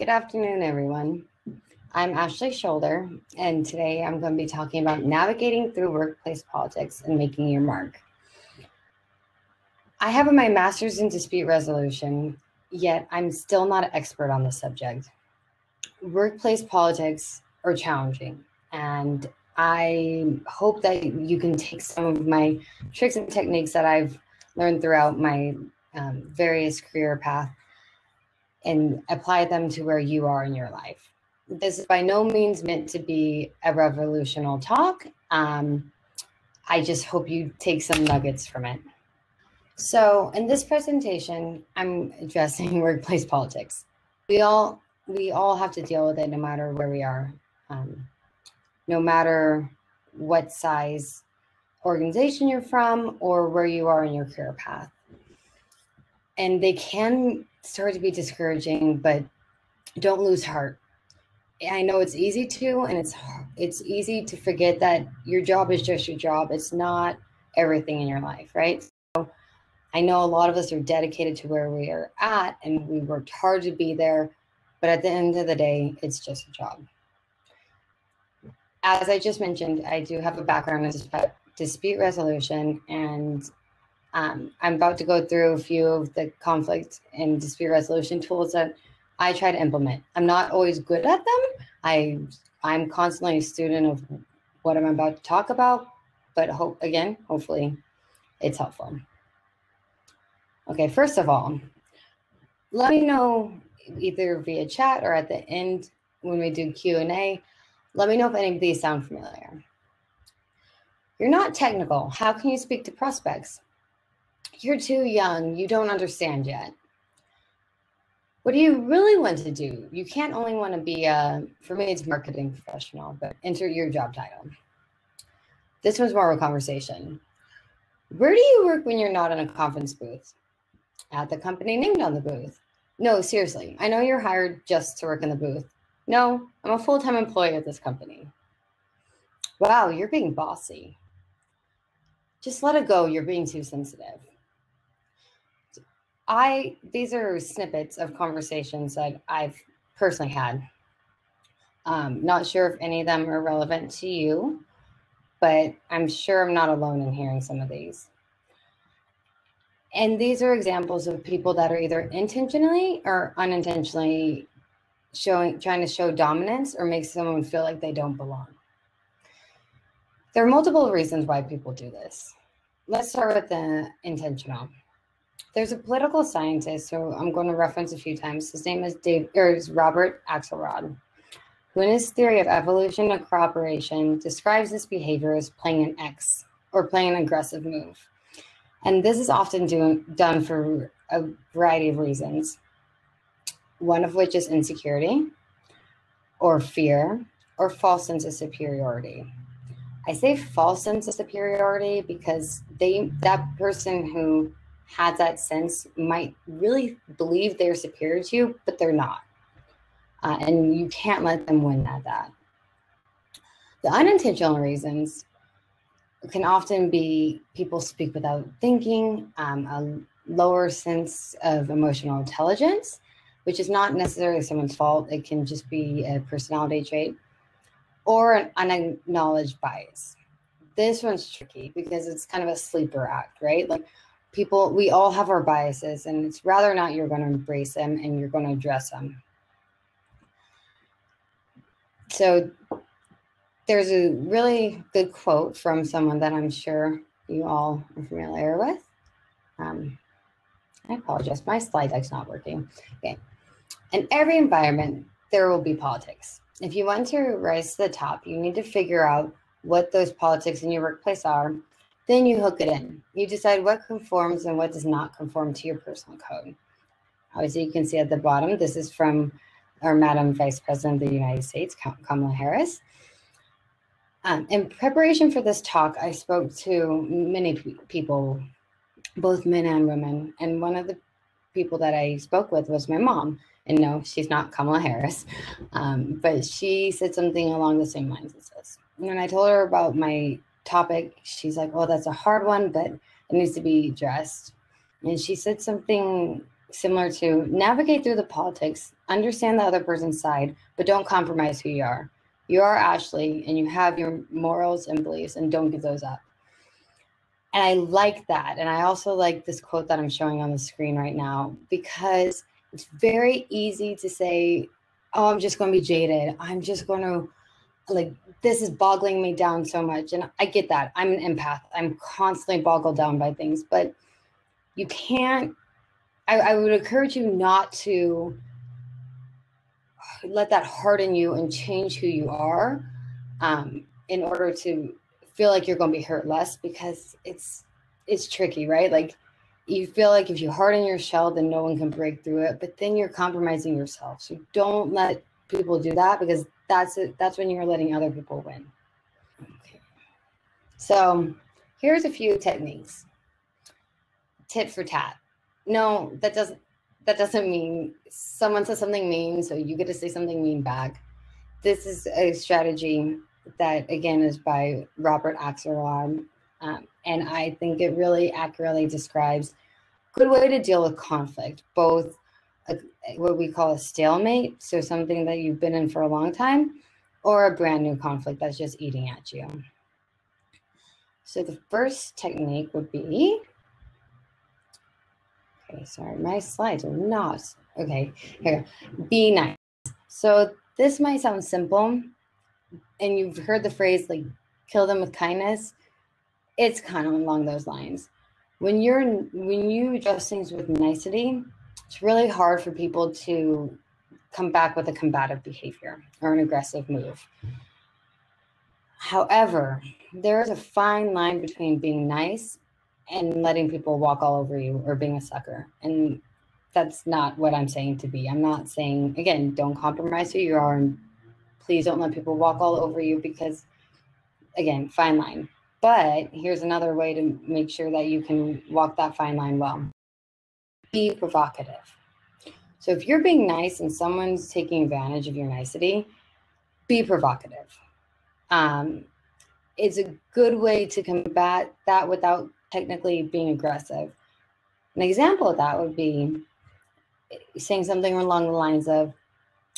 Good afternoon, everyone. I'm Ashley Sholer, and today I'm going to be talking about navigating through workplace politics and making your mark. I have my master's in dispute resolution, yet I'm still not an expert on the subject. Workplace politics are challenging, and I hope that you can take some of my tricks and techniques that I've learned throughout my various career path and apply them to where you are in your life. This is by no means meant to be a revolutionary talk. I just hope you take some nuggets from it. So in this presentation, I'm addressing workplace politics. We all have to deal with it no matter where we are, no matter what size organization you're from or where you are in your career path. And they can start to be discouraging, but don't lose heart. I know it's easy to, and it's easy to forget that your job is just your job. It's not everything in your life, right? So I know a lot of us are dedicated to where we are at, and we worked hard to be there, but at the end of the day, it's just a job. As I just mentioned, I do have a background in dispute resolution, and I'm about to go through a few of the conflict and dispute resolution tools that I try to implement. I'm not always good at them. I'm constantly a student of what I'm about to talk about, but hopefully it's helpful. Okay, first of all, let me know either via chat or at the end when we do Q&A, let me know if any of these sound familiar. You're not technical. How can you speak to prospects? You're too young. You don't understand yet. What do you really want to do? You can't only want to be, for me, it's marketing professional, but enter your job title. This one's more of a conversation. Where do you work when you're not in a conference booth? At the company named on the booth. No, seriously, I know you're hired just to work in the booth. No, I'm a full-time employee at this company. Wow, you're being bossy. Just let it go. You're being too sensitive. These are snippets of conversations that I've personally had. Not sure if any of them are relevant to you, but I'm sure I'm not alone in hearing some of these. And these are examples of people that are either intentionally or unintentionally trying to show dominance or make someone feel like they don't belong. There are multiple reasons why people do this. Let's start with the intentional. There's a political scientist who I'm going to reference a few times. His name is Robert Axelrod, who in his theory of evolution and cooperation describes this behavior as playing an X or playing an aggressive move. And this is often done for a variety of reasons, one of which is insecurity or fear or false sense of superiority. I say false sense of superiority because that person who has that sense might really believe they're superior to you, but they're not. And you can't let them win at that. The unintentional reasons can often be people speak without thinking, a lower sense of emotional intelligence, which is not necessarily someone's fault. It can just be a personality trait, or an unacknowledged bias. This one's tricky because it's kind of a sleeper act, right? Like we all have our biases, and it's rather or not you're going to embrace them and you're going to address them. So there's a really good quote from someone that I'm sure you all are familiar with. I apologize, my slide deck's not working. Okay. In every environment, there will be politics. If you want to rise to the top, you need to figure out what those politics in your workplace are. Then you hook it in. You decide what conforms and what does not conform to your personal code. Obviously, you can see at the bottom, this is from our Madam Vice President of the United States, Kamala Harris. In preparation for this talk, I spoke to many people, both men and women. And one of the people that I spoke with was my mom. And no, she's not Kamala Harris, but she said something along the same lines as this. And when I told her about my topic, she's like, "Oh, that's a hard one, but it needs to be addressed." And she said something similar to navigate through the politics, understand the other person's side, but don't compromise who you are. You are Ashley, and you have your morals and beliefs, and don't give those up. And I like that. And I also like this quote that I'm showing on the screen right now, because it's very easy to say, oh, I'm just going to be jaded. I'm just going to, like, this is boggling me down so much. And I get that. I'm an empath. I'm constantly boggled down by things, but you can't, I would encourage you not to let that harden you and change who you are in order to feel like you're going to be hurt less, because it's tricky, right? Like, you feel like if you harden your shell, then no one can break through it, but then you're compromising yourself. So don't let people do that, because that's it. That's when you're letting other people win. Okay. So here's a few techniques. Tit for tat. No, that doesn't mean someone says something mean, so you get to say something mean back. This is a strategy that, again, is by Robert Axelrod. And I think it really accurately describes a good way to deal with conflict, both what we call a stalemate, so something that you've been in for a long time, or a brand new conflict that's just eating at you. So the first technique would be, okay, sorry, my slides are not, okay, here, be nice. So this might sound simple, and you've heard the phrase, like, kill them with kindness. It's kind of along those lines. When you address things with nicety, it's really hard for people to come back with a combative behavior or an aggressive move. However, there is a fine line between being nice and letting people walk all over you or being a sucker. And that's not what I'm saying to be. I'm not saying, again, don't compromise who you are, and please don't let people walk all over you, because, again, fine line. But here's another way to make sure that you can walk that fine line well. Be provocative. So if you're being nice and someone's taking advantage of your nicety, be provocative. It's a good way to combat that without technically being aggressive. An example of that would be saying something along the lines of,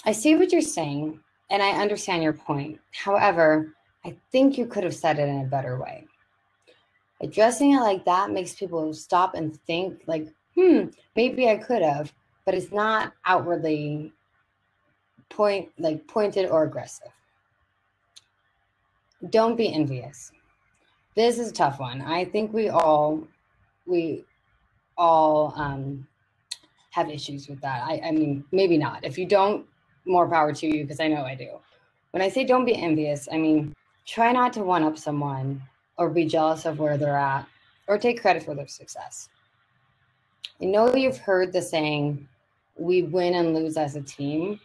I see what you're saying, and I understand your point. However, I think you could have said it in a better way. Addressing it like that makes people stop and think, like, maybe I could have, but it's not outwardly pointed or aggressive. Don't be envious. This is a tough one. I think we all have issues with that. I mean, maybe not. If you don't, more power to you, because I know I do. When I say don't be envious, I mean, try not to one-up someone or be jealous of where they're at or take credit for their success. I know you've heard the saying, we win and lose as a team,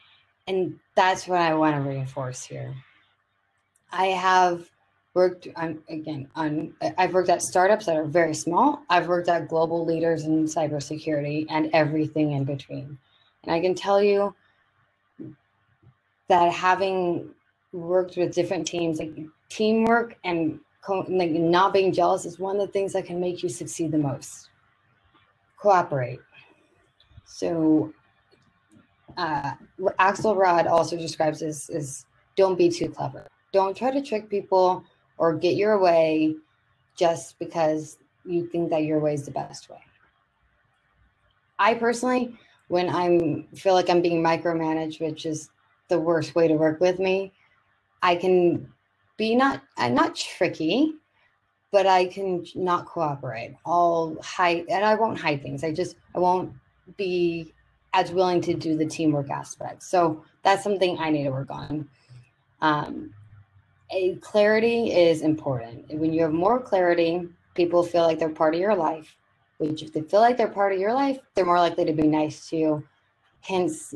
and that's what I want to reinforce here. I have worked I've worked at startups that are very small. I've worked at global leaders in cybersecurity and everything in between. And I can tell you that having worked with different teams, like teamwork and like not being jealous is one of the things that can make you succeed the most. Cooperate. So Axelrod also describes this as don't be too clever. Don't try to trick people or get your way just because you think that your way is the best way. I personally, when I feel like I'm being micromanaged, which is the worst way to work with me, I can be I'm not tricky, but I can not cooperate. I'll hide, and I won't hide things. I won't be as willing to do the teamwork aspect. So that's something I need to work on. Clarity is important. When you have more clarity, people feel like they're part of your life, which if they feel like they're part of your life, they're more likely to be nice to you. Hence,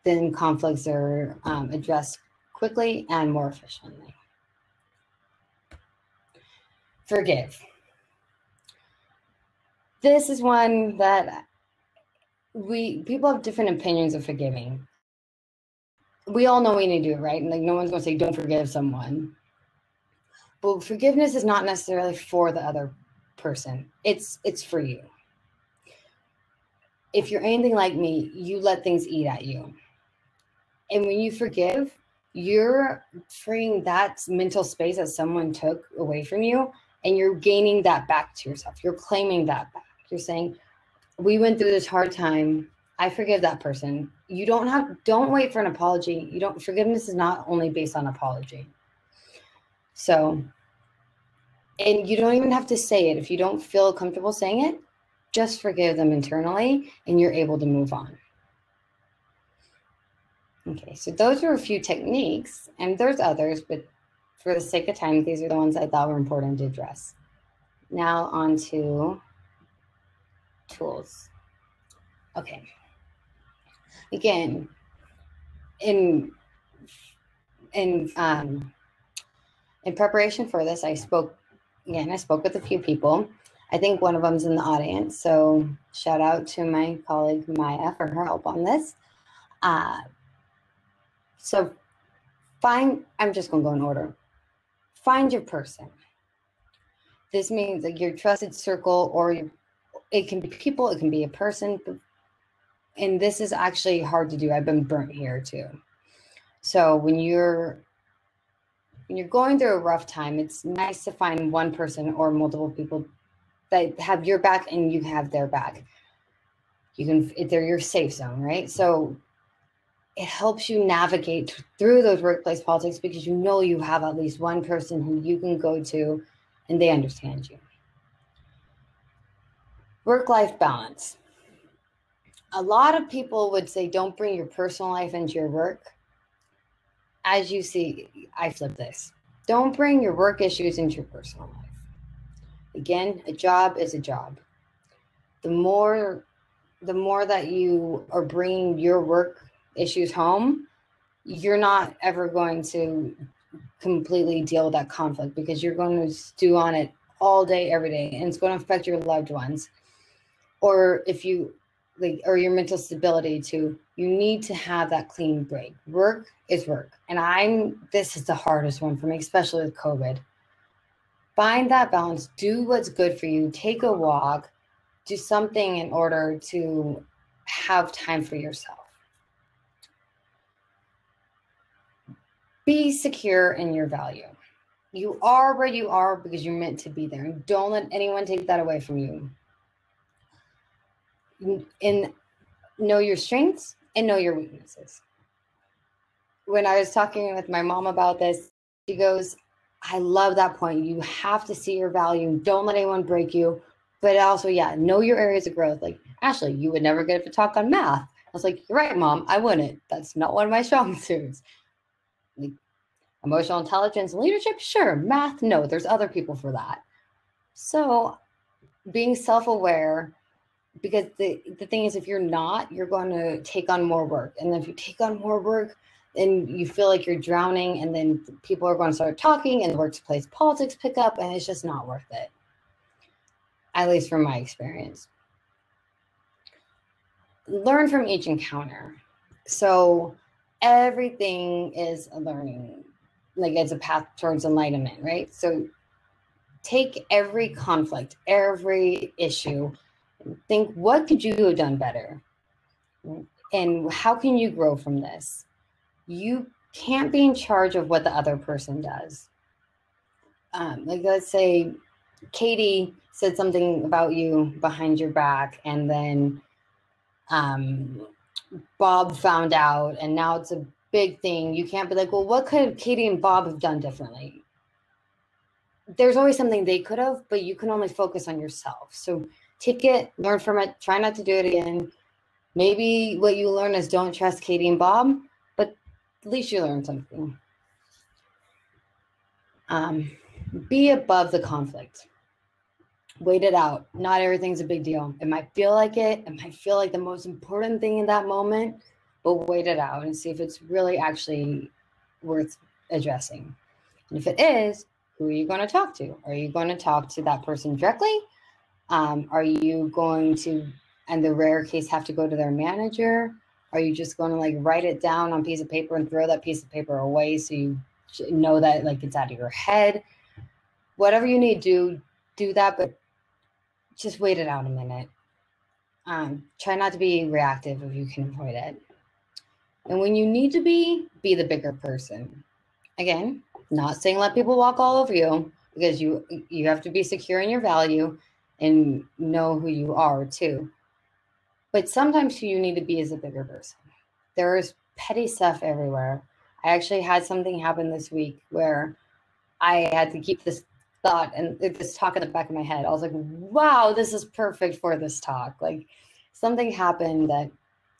then conflicts are addressed quickly and more efficiently. Forgive. This is one that people have different opinions of forgiving. We all know we need to do it, right? And like, no one's going to say don't forgive someone. But forgiveness is not necessarily for the other person. It's for you. if you're anything like me, you let things eat at you. And when you forgive, you're freeing that mental space that someone took away from you, and you're gaining that back to yourself. You're claiming that back. You're saying, we went through this hard time. I forgive that person. You don't wait for an apology. Forgiveness is not only based on apology. So, and you don't even have to say it. If you don't feel comfortable saying it, just forgive them internally and you're able to move on. Okay, so those are a few techniques, and there's others, but for the sake of time, these are the ones I thought were important to address. Now on to tools. Okay. Again, in preparation for this, I spoke with a few people. I think one of them's in the audience, so shout out to my colleague Maya for her help on this. So I'm just gonna go in order. Find your person. This means like your trusted circle, or it can be people, it can be a person, and this is actually hard to do. I've been burnt here too. So when you're going through a rough time, it's nice to find one person or multiple people that have your back and you have their back. They're your safe zone, right? So it helps you navigate through those workplace politics because you have at least one person who you can go to and they understand you. Work-life balance. A lot of people would say, don't bring your personal life into your work. As you see, I flip this. Don't bring your work issues into your personal life. Again, a job is a job. The more that you are bringing your work issues home, you're not ever going to completely deal with that conflict because you're going to stew on it all day, every day, and it's going to affect your loved ones. Or or your mental stability too. You need to have that clean break. Work is work. And this is the hardest one for me, especially with COVID. Find that balance. Do what's good for you. Take a walk. Do something in order to have time for yourself. Be secure in your value. You are where you are because you're meant to be there. And don't let anyone take that away from you. And know your strengths and know your weaknesses. When I was talking with my mom about this, she goes, I love that point. You have to see your value. Don't let anyone break you. But also, know your areas of growth. Like, Ashley, you would never get a talk on math. I was like, you're right, Mom. I wouldn't. That's not one of my strong suits. Like, emotional intelligence and leadership, sure. Math, no. There's other people for that. So being self-aware, because the thing is, if you're not, you're going to take on more work. And then if you take on more work, then you feel like you're drowning, and then people are going to start talking and the workplace politics pick up, and it's just not worth it. At least from my experience. Learn from each encounter. So everything is a learning, like it's a path towards enlightenment, right? So take every conflict, every issue, think, what could you have done better? And how can you grow from this? You can't be in charge of what the other person does. Like, let's say Katie said something about you behind your back, and then Bob found out, and now it's a big thing. You can't be like, well, what could Katie and Bob have done differently? There's always something they could have, but you can only focus on yourself. So take it, learn from it, try not to do it again. Maybe what you learn is don't trust Katie and Bob, but at least you learned something. Be above the conflict. Wait it out. Not everything's a big deal. It might feel like it. It might feel like the most important thing in that moment, but wait it out and see if it's really actually worth addressing. And if it is, who are you going to talk to? Are you going to talk to that person directly? Are you going to, in the rare case, have to go to their manager? Are you just going to like write it down on a piece of paper and throw that piece of paper away so you know that like it's out of your head? Whatever you need to do that, but just wait it out a minute. Try not to be reactive if you can avoid it. And when you need to be the bigger person. Again, not saying let people walk all over you, because you have to be secure in your value and know who you are too. But sometimes who you need to be is a bigger person. There's petty stuff everywhere. I actually had something happen this week where I had to keep this thought and this talk in the back of my head. I was like, wow, this is perfect for this talk. Like, something happened that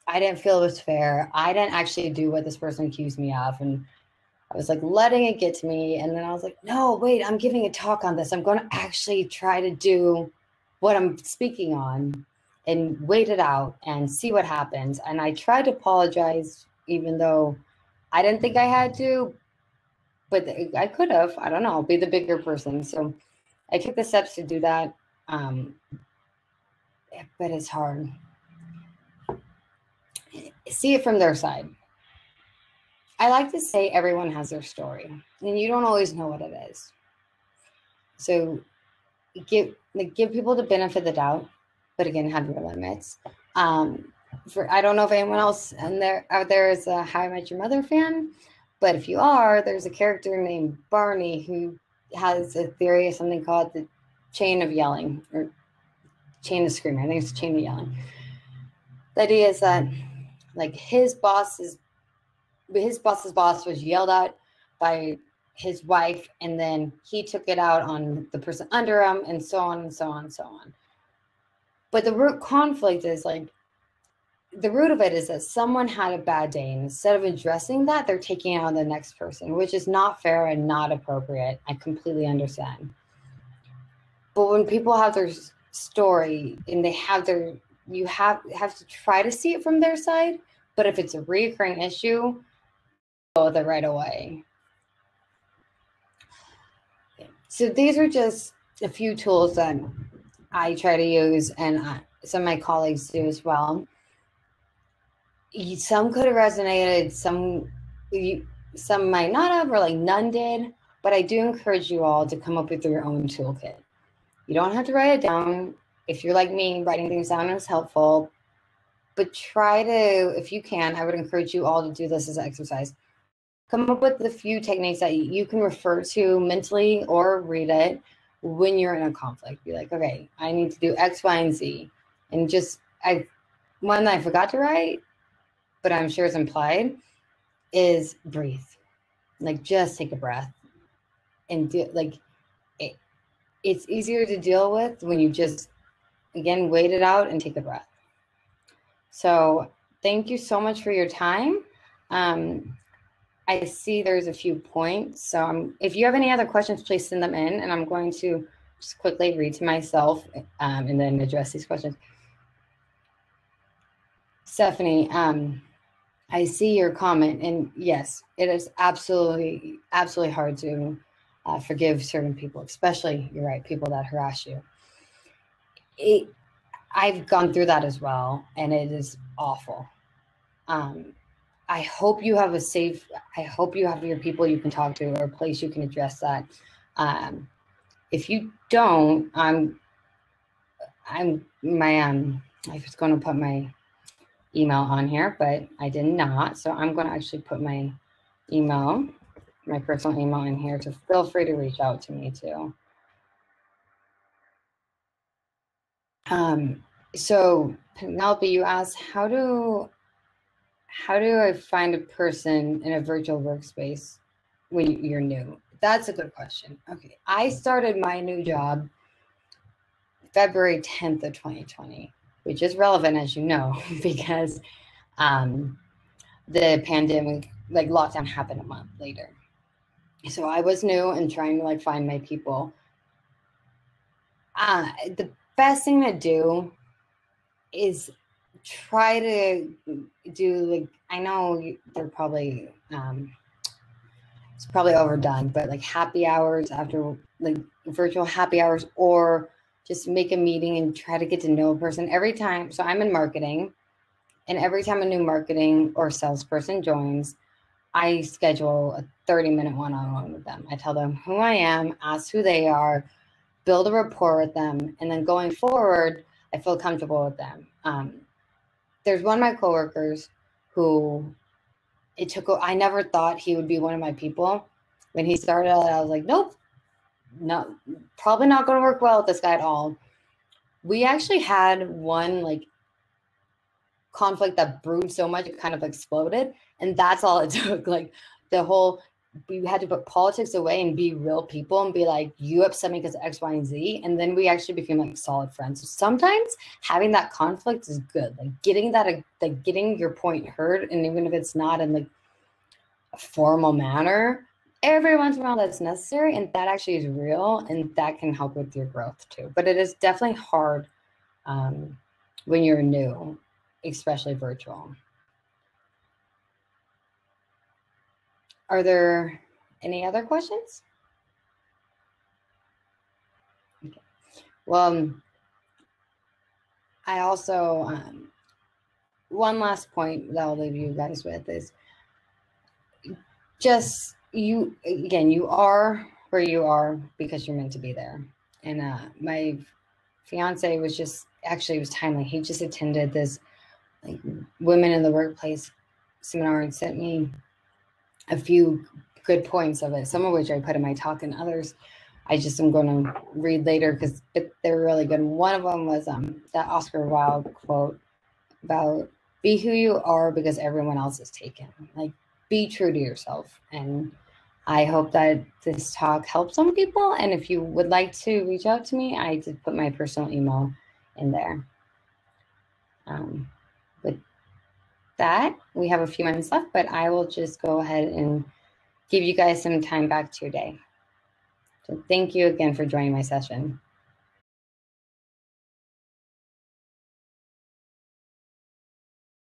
I didn't feel was fair. I didn't actually do what this person accused me of. And I was like letting it get to me. And then I was like, no, wait, I'm giving a talk on this. I'm going to actually try to do what I'm speaking on and wait it out and see what happens. And I tried to apologize, even though I didn't think I had to, but I could have, I don't know, be the bigger person. So I took the steps to do that. But it's hard. See it from their side. I like to say everyone has their story, and you don't always know what it is. So give people the benefit of the doubt, but again, have your limits. I don't know if anyone else out there is a How I Met Your Mother fan, but if you are, there's a character named Barney who has a theory of something called the chain of yelling, or chain of screaming. I think it's chain of yelling. The idea is that, like, his boss's boss was yelled at by his wife, and then he took it out on the person under him, and so on and so on and so on. But the root conflict is, like, the root of it is that someone had a bad day, and instead of addressing that, they're taking it out on the next person, which is not fair and not appropriate. I completely understand. But when people have their story and they have their, you have to try to see it from their side. But if it's a recurring issue, go with it right away. So these are just a few tools that I try to use, and some of my colleagues do as well. Some could have resonated, some might not have, or like none did. But I do encourage you all to come up with your own toolkit. You don't have to write it down. If you're like me, writing things down is helpful. But try to, if you can, I would encourage you all to do this as an exercise. Come up with a few techniques that you can refer to mentally or read it when you're in a conflict. Be like, okay, I need to do X, Y, and Z. And just, one that I forgot to write, but I'm sure it's implied, is breathe. Like, just take a breath. And it's easier to deal with when you just, again, wait it out and take a breath. So thank you so much for your time. I see there's a few points. So if you have any other questions, please send them in, and I'm going to just quickly read to myself and then address these questions. Stephanie, I see your comment, and yes, it is absolutely hard to forgive certain people, especially, you're right, people that harass you. I've gone through that as well, and it is awful. I hope you have I hope you have your people you can talk to, or a place you can address that. If you don't, I was going to put my email on here, but I did not. So I'm going to actually put my personal email in here. So feel free to reach out to me too. So Penelope, you asked, how do I find a person in a virtual workspace when you're new? That's a good question. Okay, I started my new job February 10th of 2020, which is relevant, as you know, because the pandemic, like, lockdown happened a month later. So I was new and trying to, like, find my people. The best thing to do is try to do, like, I know they're probably it's probably overdone, but like happy hours after, like virtual happy hours, or just make a meeting and try to get to know a person every time. So I'm in marketing, and every time a new marketing or salesperson joins, I schedule a 30-minute one-on-one with them. I tell them who I am, ask who they are, build a rapport with them, and then going forward, I feel comfortable with them. There's one of my coworkers who I never thought he would be one of my people. When he started, I was like, nope, no, probably not going to work well with this guy at all. We actually had one like conflict that brewed so much it kind of exploded, and that's all it took. Like we had to put politics away and be real people and be like, you upset me because of X, Y, and Z. And then we actually became like solid friends. So sometimes having that conflict is good. Like getting your point heard. And even if it's not in like a formal manner, every once in a while that's necessary. And that actually is real. And that can help with your growth too. But it is definitely hard when you're new, especially virtual. Are there any other questions? Okay. Well, I also, one last point that I'll leave you guys with is just you are where you are because you're meant to be there. And my fiance was it was timely. He just attended this like women in the workplace seminar and sent me a few good points of it, some of which I put in my talk and others I just am going to read later because they're really good. One of them was that Oscar Wilde quote about be who you are because everyone else is taken. Like, be true to yourself. And I hope that this talk helps some people. And if you would like to reach out to me, I did put my personal email in there. With that, we have a few minutes left, but I will just go ahead and give you guys some time back to your day. So thank you again for joining my session.